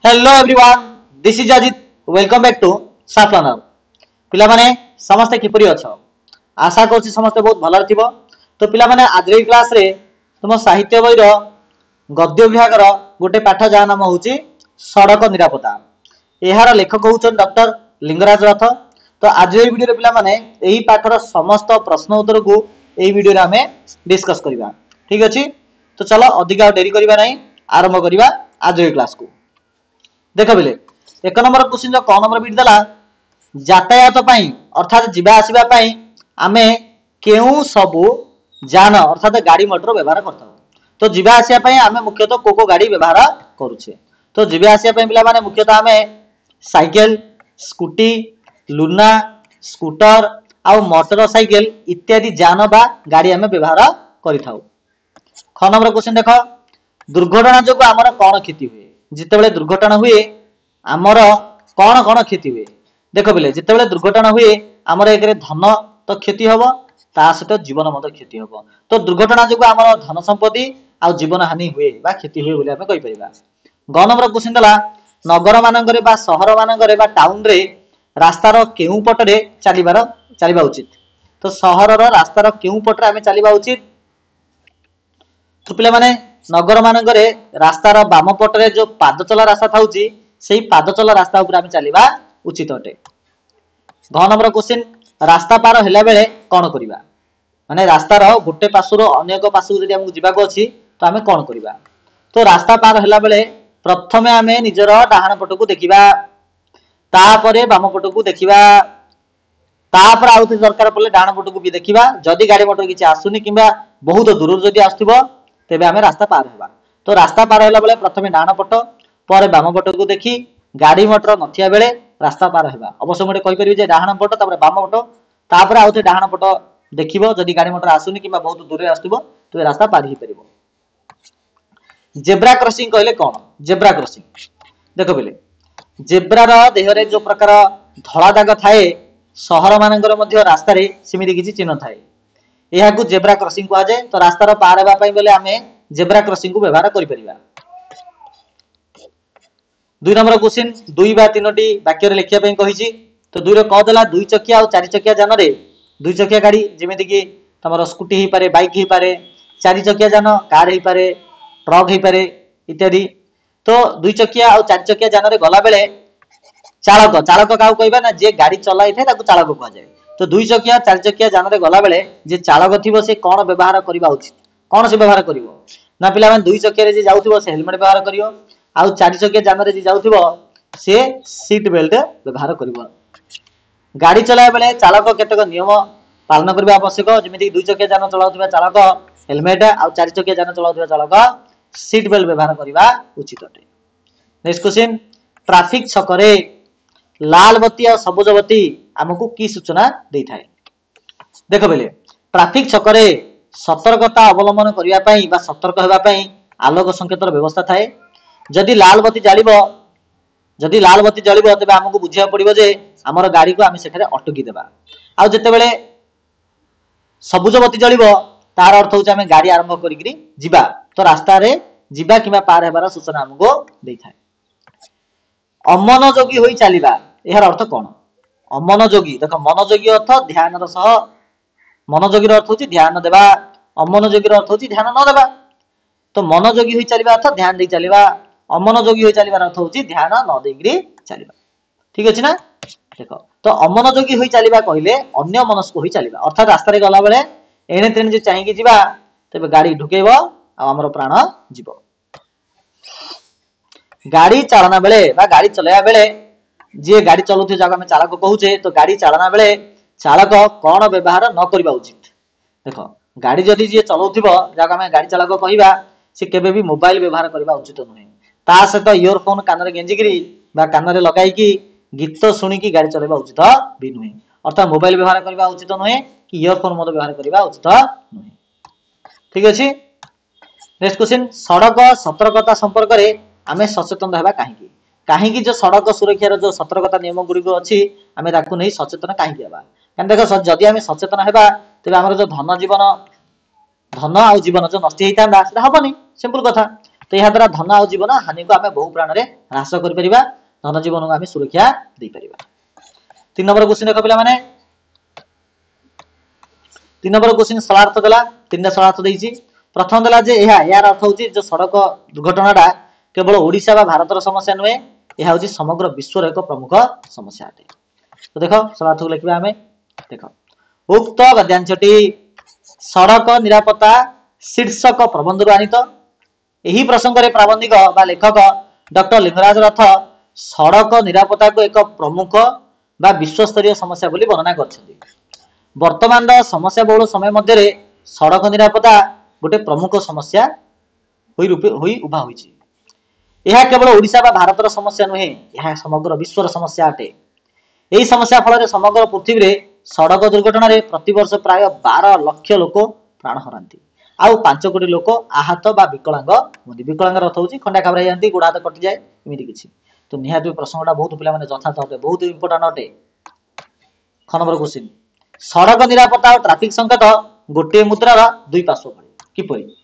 Hello everyone, this is Ajit. Welcome back to साफ learner. पिला माने समस्त किपरि अछ? आशा करछि समस्त बहुत भल थिबो। तो पिला माने आज रे क्लास रे तुम साहित्य बही रो गद्य विभाग रो गोटे पाठ जा नाम होछि सड़क निरापत्ता। एहार लेखक होउछन डॉक्टर लिंगराज रथ। तो आज रे वीडियो रे पिला माने एही पाठर समस्त प्रश्न उत्तर को एही वीडियो रे हमें डिस्कस करिबा। ठीक अछि? तो चलो अधिक डेरी करिबा नहीं, आरंभ करिबा आज रे क्लास को। देख बिले एक नंबर क्वेश्चन जो क नंबर बिट देला यातायात पई अर्थात जीवा आसीबा पई आमे केउ सबु जान अर्थात गाड़ी मोटर व्यवहार करता। तो जीवा आसीबा पई आमे मुख्यतः को गाड़ी व्यवहार करूछे। तो जीवा आसीबा पई पिला माने मुख्यतः आमे साइकिल, स्कूटी, लुना, स्कूटर आउ मोटर साइकिल इत्यादि जान बा गाड़ी आमे व्यवहार करिथाउ। ख नंबर क्वेश्चन देखो दुर्घटना जो आमर कौन क्षति हुए? जितेबले दुर्घटना हुए आमर कौन कौन क्षति हुए? देख बिले जितेबले दुर्घटना हुए आमर एक धन तो क्षति हम ता सहित जीवन मत क्षति हम। तो दुर्घटना जो आमर धन संपत्ति आ जीवन हानि हुए बा क्षति हुए बोली आमे कहि परिबा। ग नंबर क्वेश्चन दला नगर मानकरे बा शहर मानकरे बा टाउन रे रास्तार केउ पटरे चलिबा उचित? तो शहर रो रास्तार केउ पटरे आमे चलिबा उचित? तो पिला माने नगर मानकरे रास्तार बाम पटरे जो पाद चला रास्ता थाउची सेही पाद चला रास्ता ऊपर आमे चलिबा उचित अटे। घ नंबर क्वेश्चन रास्ता पार हेला बेले कोन करिबा? माने रास्तार गोटे पासुरो अन्य एक पासु जदि हमकु जिबाको अछि तो आमे कोन करिबा? तो रास्ता पार हेला बेले प्रथमे आमे निजर डाहाण पटकु देखिबा, तापरे बाम पटकु देखिबा, तापर आउते दरकार पड़ले डाहाण पटकु भी देखिबा। जदि गाड़ी मोटर किछि आसुनी किबा बहुत दूर जदि आस्तुबो तेबे आमे रास्ता पार होबा। तो रास्ता पार होला बेले प्रथमे डाहाण पट पर बाम पट को देखी गाड़ी मोटर नथिया बेले रास्ता पार होबा। अवश्य मोटे कहि परिबे जे डाहाण पट तापर बाम पट तापर आउते डाहाण पट देखिबो। जदि गाड़ी मोटर आसुनी किबा बहुत दूर आस्तुबो तो रास्ता पार ही परिबो। जेब्रा क्रॉसिंग कहले कोन? जेब्रा क्रॉसिंग देखो बेले जेब्रा रो देह रे जो प्रकार धळा दाग थाए शहर मानकर मध्य रास्ता रे सिमिति किछि चिन्ह थाए, यह को जेब्रा क्रॉसिंग कहा जाए। तो रास्तार पार हेबा पई बोले आमे जेब्रा क्रॉसिंग को व्यवहार करि परिबा। दुई नंबर क्वेश्चन दुई बा तीनोटी वाक्य रे लिखिया पई कहिछि। तो दुई रो क देला दुई चकिया और चारि चकिया जान रे दुई चकिया गाड़ी जेमिति कि तमरो स्कूटी ही पारे, बाइक ही पारे, चारि चकिया जान कार ही पारे, ट्रक ही पारे इत्यादि। तो दुई चकिया और चारि चकिया जान रे गला बेले चालक चालक काउ कहबा ना जे गाड़ी चलाई थे ताकू चालक कहा जाए। तो दुई चकिया चारि चकिया जान रे गला बेले जे चालक थिबो से कोन व्यवहार करबा उचित? कोन से व्यवहार करिवो ना पिला माने दुई चकिया रे जे जाउथिबो से हेलमेट व्यवहार करिवो, आउ चारि चकिया जान रे जे जाउथिबो से सीट बेल्ट व्यवहार करिवो। गाड़ी चलाय बेले चालक केतक नियम पालन करबा आवश्यक, जेमिति दुई चकिया जान चलाउथिबा चालक हेलमेट आउ चारि चकिया जान चलाउथिबा चालक सीट बेल्ट व्यवहार करबा उचित अटे। नेक्स्ट क्वेश्चन ट्रैफिक छकरे लाल बत्ती और सबुज बत्ती हमकु की सूचना देई थाए? देखो बेले ट्रैफिक छकरे सतर्कता अवलंबन करिया पई बा सतर्क हेबा पई आलोक संकेतर व्यवस्था थाए। जदि लाल बत्ती जलिबो तबे हमकु बुझिया पड़िबो जे हमर गाड़ी को आमे सेठारे अटकी देबा। आ जते बेले सबुज बत्ती जलिबो तार अर्थ होचे आमे गाड़ी आरंभ करिकरी जिबा। तो रास्ता रे जिबा किबा पार हेबार सूचना हमकु देई थाए। अमनोयोगी होई चलिबा यार अर्थ कोन? अमनोयोगी देखो मनोयोगी अर्थ ध्यान र सह मनोयोगी अर्थ होची ध्यान देबा, अमनोयोगी अर्थ होची ध्यान न देबा। तो मनोयोगी होई चलिबा अर्थ ध्यान दे चलिबा, अमनोयोगी होई चलिबा अर्थ होची ध्यान न देकरी चलिबा। ठीक अछि ना? देखो तो अमनोयोगी होई चलिबा कहिले अन्य मनस्क होई चलिबा अर्थात रास्ता रे गला बेले एने तेने जे चाहि कि जिबा तबे गाड़ी ढुकेबो आ हमर प्राण जिवो। गाड़ी चालना बेले बा गाड़ी चलाया बेले जे गाड़ी चलौथि जागा में चालक कहूचे। तो गाड़ी चालना बेले चालक कोन व्यवहार न करबा उचित? देखो गाड़ी जदि जे चलौथिबो जागा में गाड़ी चालक कहिबा से केबे भी मोबाइल व्यवहार करबा उचित नहे। ता सहित इयरफोन कान रे गेंजिगिरी बा कान रे लगाई की गीत सुनी की गाड़ी चलाइबा उचित भी नहे। अर्थात मोबाइल व्यवहार करबा उचित नहे कि इयरफोन मत व्यवहार करबा उचित नहे। ठीक अछि? नेक्स्ट क्वेश्चन सड़क सतर्कता संपर्क रे आमे सचेतन रहबा काहेकि? काहेकि जो सड़क सुरक्षा जो सतर्कता नियम गुड़ी को अच्छी आमे ताकू नहीं सचेतन काहेकि हेबा? कारण देखो जदि आमे सचेतन हेबा तबे हमर जो धन आ जीवन जो नष्ट हेइतांदा सेटा हबनी। सिंपल कथा। तो यह द्वारा धन आ जीवन हानि को आम बहु प्राण ह्रास कर धन जीवन को आम सुरक्षा दे पार। 3 नंबर क्वेश्चन देख पिला माने 3 नंबर क्वेश्चन सरलार्थ देला 3टा सरलार्थ देइछि। प्रथम देला जे यार अर्थ होची जो सड़क दुर्घटनाटा केवल ओडिशा बा भारतर समस्या नुहे यह होची समग्र विश्वर एक प्रमुख समस्या अटे। तो देखो सरलार्थ को लिखिबा हमें देखो उक्त गद्यांशटी सड़क निरापत्ता शीर्षक प्रबंध रु आनित। एही प्रसंग रे प्राबंधिक बा लेखक डॉक्टर लिंगराज रथ सड़क निरापत्ता को एक प्रमुख बा विश्वस्तरीय समस्या बोली वर्णना करछथि। वर्तमान समस्या बहुल समय मध्य सड़क निरापत्ता गोटे प्रमुख समस्या होई उभा होईछि। यह केवल ओडिशा बा भारतर समस्या नुहे यह समग्र विश्वर समस्या अटे। यही समस्या फल समग्र पृथ्वी रे सड़क दुर्घटना रे प्रति वर्ष प्राय 12 लाख लोक प्राण हरांती आउ 5 कोटी लोक आहत बा विकलांग होती। विकलांग अर्थ होची खंडा खाबरा जांती गोड़ हाथ कटि जाए एमिति किछि। तो निहाती प्रश्नटा बहुत पिला माने यथार्थ अटे बहुत इंपोर्टेंट अटे। ख नंबर क्वेश्चन सड़क निरापत्ता और ट्रैफिक संकेत गोटे मुद्रार दुई पार्श्व भଳି किपरि।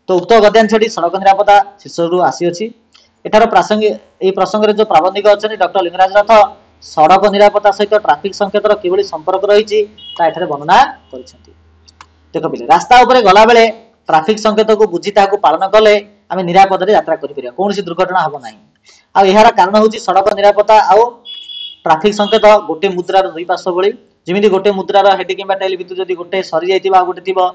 तो उक्त गद्यांशटी सड़क निरापत्ता शीर्षक रु आसी अछि। एठार प्रासंगिक ए प्रसंग रे जो प्राबंधिक अछन डॉक्टर लिंगराज रथ सड़क निरापत्ता सहित ट्रैफिक संकेतर किभଳି संपर्क रहिछि ता एठारे वर्णना करिसेंती। देखो पिले रास्ता ऊपर गला बेले ट्रैफिक संकेत को बुझी ताको पालन कले आमे निरापद रे यात्रा करि परिया कोनोसी दुर्घटना हबो नाही। आ एहार कारण होछि सड़क निरापत्ता आ ट्रैफिक संकेत गोटे मुद्रार दुई पार्श्व भଳି जेमिति गोटे मुद्रार हेड किबा टेल भितर जदि गोटे सरी जाइतिबा गोटे थिबो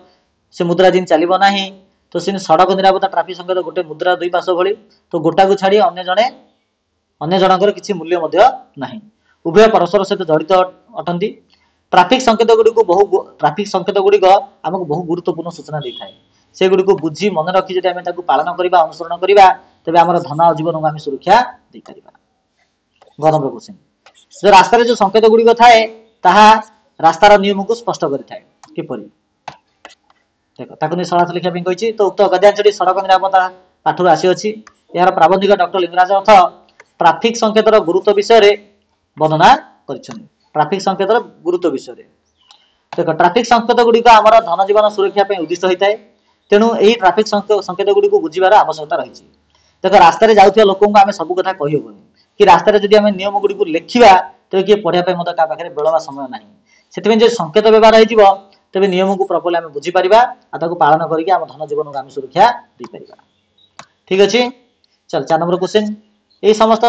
से मुद्रा जिन चलिबो नाही। तो सिन सड़क निरापत्ता ट्रैफिक संकेत गोटे मुद्रा दुई पार्श्व भଳି तो गोटा को छाडी अन्य जनकर किछि मूल्य मध्य नाही उभय परस्पर सहित जड़ित अटंती। ट्रैफिक संकेत गुडी हमको बहु गुरुत्वपूर्ण सूचना देखाए से गुडी को बुझी मन रखी जदि आमे ताकू पालन करिबा अनुसरण करिबा तबे हमर धन आ जीवन को आमे सुरक्षा दे परिबा। ग नंबर क्वेश्चन जो रास्ता रे जो संकेत गुडी को थाए ताहा रास्तार नियम को स्पष्ट करिथाए किपरि। देखो ताकू नि सरलार्थ लिखा बिन कहिछि। तो उक्त गद्यांशटी सड़क निरापत्ता पाठर आसी अछि। यार प्राबंधिक डॉक्टर लिंगराज रथ ट्रैफिक संकेतर गुरुत्व विषय रे वर्णना करिछन। ट्रैफिक संकेतर गुरुत्व विषय रे देखो ट्रैफिक संकेत गुडी को हमर धन जीवन सुरक्षा पे उद्दिष्ट होइताय तेनु एही ट्रैफिक संकेत गुडी को बुझिबार आवश्यकता रहिछि। देखो रास्ता रे जाउथिया लोकन को आमे सब कथा कहि होबनी कि रास्ता रे जदि आमे नियम गुडी को लेखिबा तबे कि पढिया पे मत का पाखरे बेलवा समय नाही। सेतिबे जे संकेत व्यवहार होइजिवो तबे नियम को प्रॉपर्ली आमे बुझी परिबा आ ताको पालन करिके हम धन जीवन को आमे सुरक्षा दे परिबा। ठीक अछि। चल 4 नंबर क्वेश्चन ए समस्त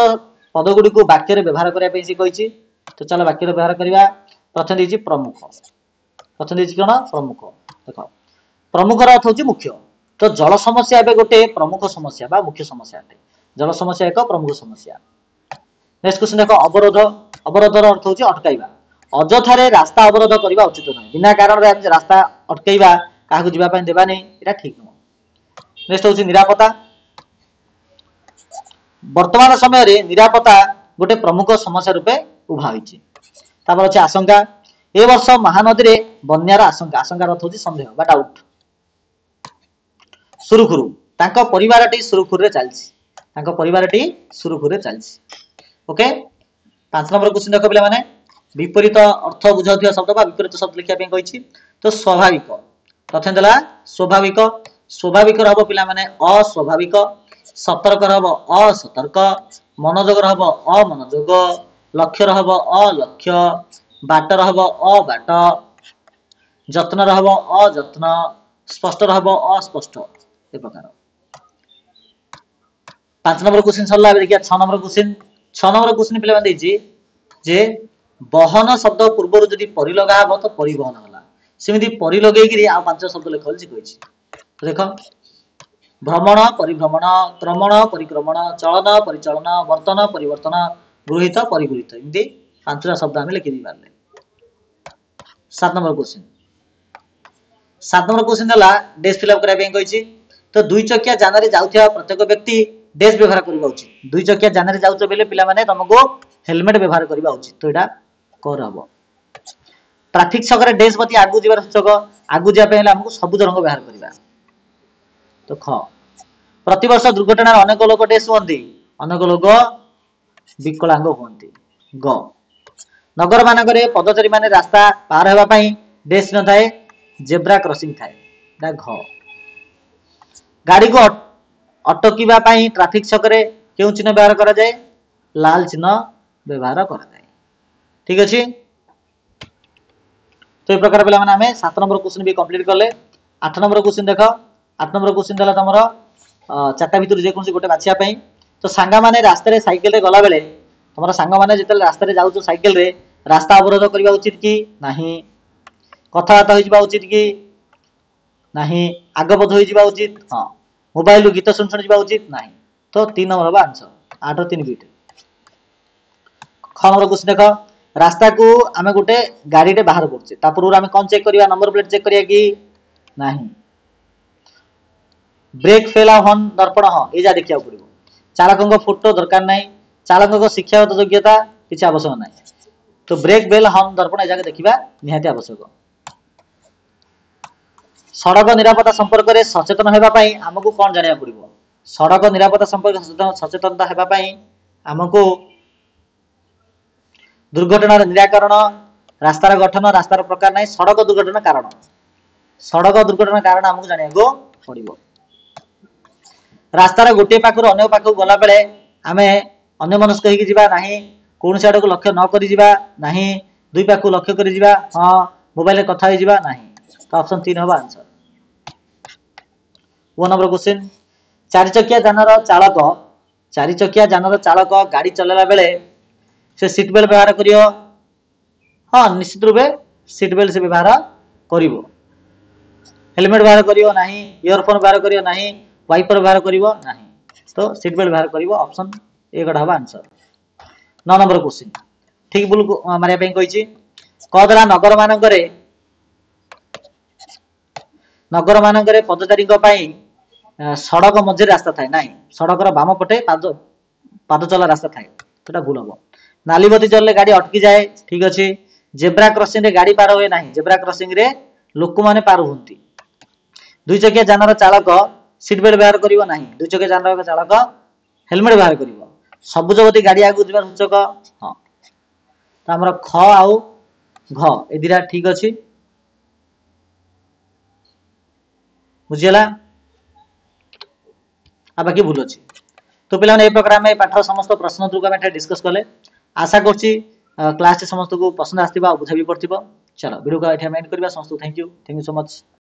पद गुडी को वाक्य रे व्यवहार करिया पे सी कहिछि। तो चलो वाक्य रे व्यवहार करिबा। प्रथम दिछि प्रमुख प्रथम दिछि कोन प्रमुख। देखो प्रमुख र अर्थ होछि मुख्य। तो जल समस्या एबे गोटे प्रमुख समस्या बा मुख्य समस्या अटे। जल समस्या एक प्रमुख समस्या। नेक्स्ट क्वेश्चन देखो अवरोध अवरोध र अर्थ होछि अटकाइबा। अजथारे रास्ता अवरोध करिबा उचित नै बिना कारण रे हम रास्ता अटकाइबा काहकु जिबा पय देबा नै एटा ठीक न। नेक्स्ट होछि निरापत्ता। वर्तमान समय रे निरापत्ता गोटे प्रमुख समस्या रूपे उभा होइछि। तापर अछि आशंका। ए वर्ष महानदी रे बन्यार आशंका आशंका अर्थ होछि संदेह बा डाउट। सुरुखुरु तांको परिवारटी सुरुखुरु रे चलछि तांको परिवारटी सुरुखुरु रे चलछि। ओके 5 नंबर क्वेश्चन देखो पिला माने विपरीत अर्थ बुझाउथिया शब्द बा विपरीत शब्द लिखिया पे कहिछि। तो स्वाभाविक प्रथम देला स्वाभाविक स्वाभाविक रहबो पिला माने अस्वाभाविक सतर्क रहबो असतर्क मनोजोग रहबो अमनोजोग लक्ष्य रहबो अलक्ष्य बाट रहबो अबाट जत्न रहबो अजत्न स्पष्ट रहबो अस्पष्ट ए प्रकार। 5 नंबर क्वेश्चन सरला देखिया 6 नंबर क्वेश्चन पिला माने दैछि जे बहन शब्द पूर्व जदि परिलगा हबो तो परिवहन होला सेमिति परिलगेई गिरी आ 5 शब्द लेखल छि कहिछि। देखो भ्रमण परिभ्रमण क्रमण परिक्रमण चलन परिचलन वर्तन परिवर्तन गृहीत परिगृहीत एमती 5टा शब्द हम लिखि दी बारले। 7 नंबर क्वेश्चन दला डेस फिल अप करा पे कहिछि। तो दुई चकिया जान रे जाउथिया प्रत्येक व्यक्ति डेस व्यवहार करबा उचित। दुई चकिया जान रे जाउछ बेले पिला माने तुमको हेलमेट व्यवहार करबा उचित। तो एटा करबो। ट्रैफिक छकरे डेस बती आगु जिबार सूचक आगु जिया पे हमको सबुज रंग व्यवहार करबा। तो ख प्रतिवर्ष दुर्घटना अनेक लोक डेस होंती अनेक लोक विकलांग होंती। ग नगर मानकरे पदचारी माने रास्ता पार हेबा पई डेस न थाए जेब्रा क्रॉसिंग थाए दा घ। गाड़ी को अटकिबा पई ट्रैफिक छकरे केउ चिन्ह व्यवहार करा जाए लाल चिन्ह व्यवहार करा जाए ठीक अछि तो ए प्रकार पिला माने हमें 7 नंबर क्वेश्चन भी कंप्लीट करले 8 नंबर क्वेश्चन देखो 8 नंबर क्वेश्चन देला तमरो चारटा भितर जे कोनसी गोटे बाछिया पई तो सांगा माने रास्ता रे साइकिल रे गला बेले तमरो सांगा माने जेतले रास्ता रे जाउछो साइकिल रे रास्ता अवरोध करबा उचित कि नाही कथा बात होई जिबा उचित कि नाही आगबोध होई जिबा उचित हां मोबाइल गीत सुन सुन जिबा उचित नाही तो 3 नंबर बा आंसर 8 और 3 बीट ख नंबर क्वेश्चन देखो रास्ता को आमे गोटे गाड़ी रे बाहर करछे ता पूर्व आमे कोन चेक करिया नंबर प्लेट चेक करिया कि नाही ब्रेक फेला हॉर्न दर्पण हां ए जा देखिया पड़िबो चालकक फोटो दरकार नाही चालकक शिक्षागत योग्यता किछ आवश्यक नाही तो ब्रेक बेल हॉर्न दर्पण ए जाके देखिबा निहाती आवश्यक सड़क निरापत्ता संपर्क रे सचेतन हेबा पई हमकु कोन जानिया पड़िबो सड़क निरापत्ता संपर्क सचेतनता हेबा पई हमकु दुर्घटना निराकरण रास्तार गठन रास्तार प्रकार नहीं सड़क दुर्घटना कारण हमकु जानिया गो पड़िबो रास्तार गोटे पाखरु अन्य पाखरु गला बेले आमे अन्य मनस्क हेकि जिबा नाही कोन साइड को लक्ष्य न करि जिबा नाही दुई पाखरु लक्ष्य करि जिबा हां मोबाइल रे कथा होई जिबा नाही तो ऑप्शन 3 होबा आंसर 1 नंबर क्वेश्चन चारि चकिया जानर चालक गाड़ी चलेला बेले से सीट बेल्ट व्यवहार करियो हां निश्चित रूपे सीट बेल्ट से व्यवहार करिवो हेलमेट व्यवहार करियो नाही इयरफोन व्यवहार करियो नाही वाइपर व्यवहार करिवो नाही तो सीट बेल्ट व्यवहार करिवो ऑप्शन ए गड हबा आंसर 9 नंबर क्वेश्चन ठीक बुल मारिया पे कहिछि कदला नगर मानकरे पदचारी पई सड़क मझे रास्ता थाए नाही सड़कर बाम पटे पाद चला रास्ता थाए सेटा भूल हबो नाली बत्ती जलले गाड़ी अटकी जाए ठीक अछि जेब्रा क्रॉसिंग रे गाड़ी पार होए नाही जेब्रा क्रॉसिंग रे लोक माने पार होंती दुई चकिया जानर चालक सीट बेल्ट व्यवहार करिवो नाही दुई चकिया जानर चालक हेलमेट व्यवहार करिवो सबुज बत्ती गाड़ी आगु जिबार सूचक हां त हमर ख आउ घ ए दिरा ठीक अछि बुझियला आ बाकी भूल अछि तो पिला ए प्रकार में पाठर समस्त प्रश्न उत्तर को डिस्कस कले आशा करछि क्लास समस्त को पसंद आस्तिबा बुझा भी पड़तिबो चलो वीडियो को एठा एंड करबा समस्त थैंक यू सो मच।